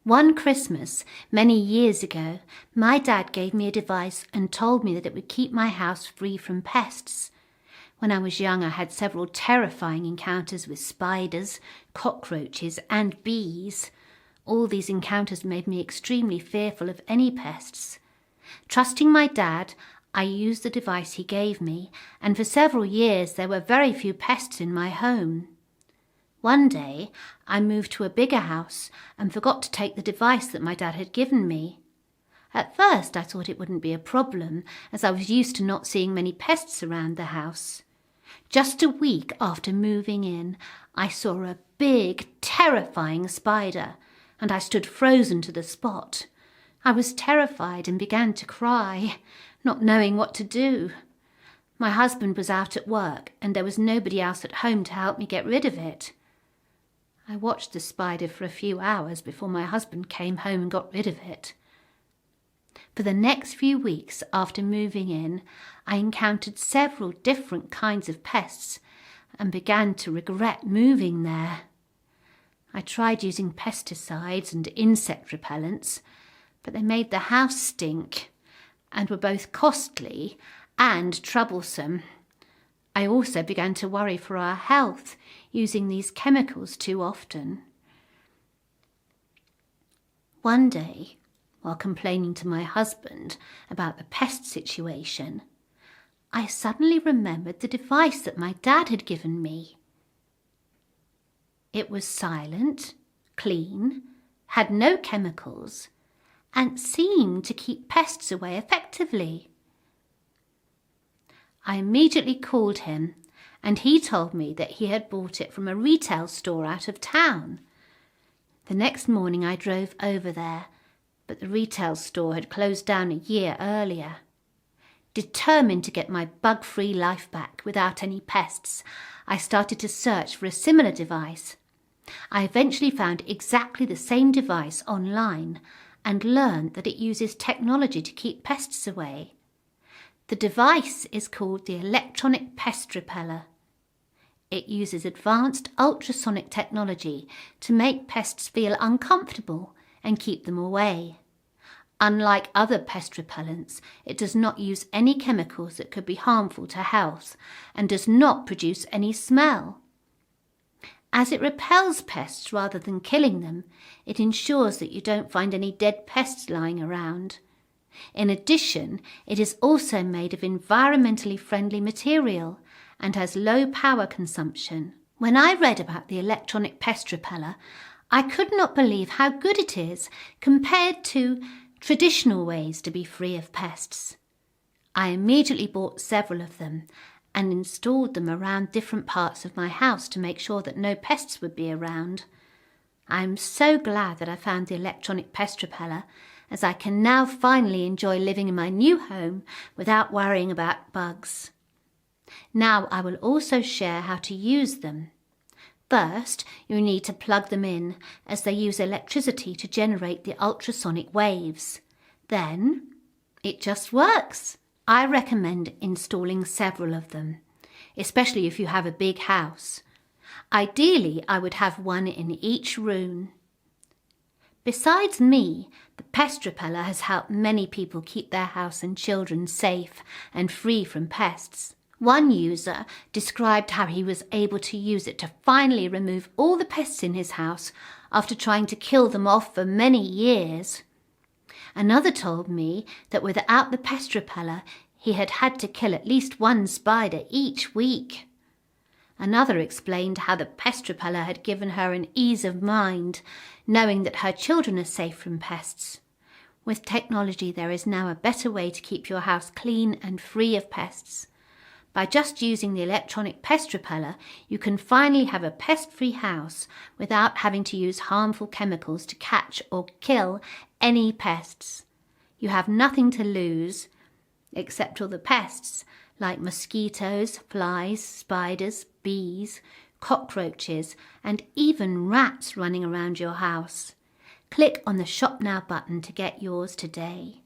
One Christmas, many years ago, my dad gave me a device and told me that it would keep my house free from pests. When I was young, I had several terrifying encounters with spiders, cockroaches, and bees. All these encounters made me extremely fearful of any pests. Trusting my dad, I used the device he gave me, and for several years there were very few pests in my home. One day, I moved to a bigger house and forgot to take the device that my dad had given me. At first, I thought it wouldn't be a problem, as I was used to not seeing many pests around the house. Just a week after moving in, I saw a big, terrifying spider, and I stood frozen to the spot. I was terrified and began to cry, not knowing what to do. My husband was out at work, and there was nobody else at home to help me get rid of it. I watched the spider for a few hours before my husband came home and got rid of it. For the next few weeks after moving in, I encountered several different kinds of pests and began to regret moving there. I tried using pesticides and insect repellents, but they made the house stink and were both costly and troublesome. I also began to worry for our health, using these chemicals too often. One day, while complaining to my husband about the pest situation, I suddenly remembered the device that my dad had given me. It was silent, clean, had no chemicals, and seemed to keep pests away effectively. I immediately called him, and he told me that he had bought it from a retail store out of town. The next morning I drove over there, but the retail store had closed down a year earlier. Determined to get my bug-free life back without any pests, I started to search for a similar device. I eventually found exactly the same device online and learned that it uses technology to keep pests away. The device is called the Electonic Pest Repeller. It uses advanced ultrasonic technology to make pests feel uncomfortable and keep them away. Unlike other pest repellents, it does not use any chemicals that could be harmful to health and does not produce any smell. As it repels pests rather than killing them, it ensures that you don't find any dead pests lying around. In addition, it is also made of environmentally friendly material and has low power consumption. When I read about the Electronic Pest Repeller, I could not believe how good it is compared to traditional ways to be free of pests. I immediately bought several of them and installed them around different parts of my house to make sure that no pests would be around. I am so glad that I found the Electronic Pest Repeller, as I can now finally enjoy living in my new home without worrying about bugs. Now I will also share how to use them. First, you need to plug them in, as they use electricity to generate the ultrasonic waves. Then, it just works. I recommend installing several of them, especially if you have a big house. Ideally, I would have one in each room. Besides me, the Pest Repeller has helped many people keep their house and children safe and free from pests. One user described how he was able to use it to finally remove all the pests in his house after trying to kill them off for many years. Another told me that without the Pest Repeller, he had had to kill at least one spider each week. Another explained how the Pest Repeller had given her an ease of mind, knowing that her children are safe from pests. With technology, there is now a better way to keep your house clean and free of pests. By just using the Electronic Pest Repeller, you can finally have a pest-free house without having to use harmful chemicals to catch or kill any pests. You have nothing to lose, except all the pests, like mosquitoes, flies, spiders, bees, cockroaches, and even rats running around your house. Click on the Shop Now button to get yours today.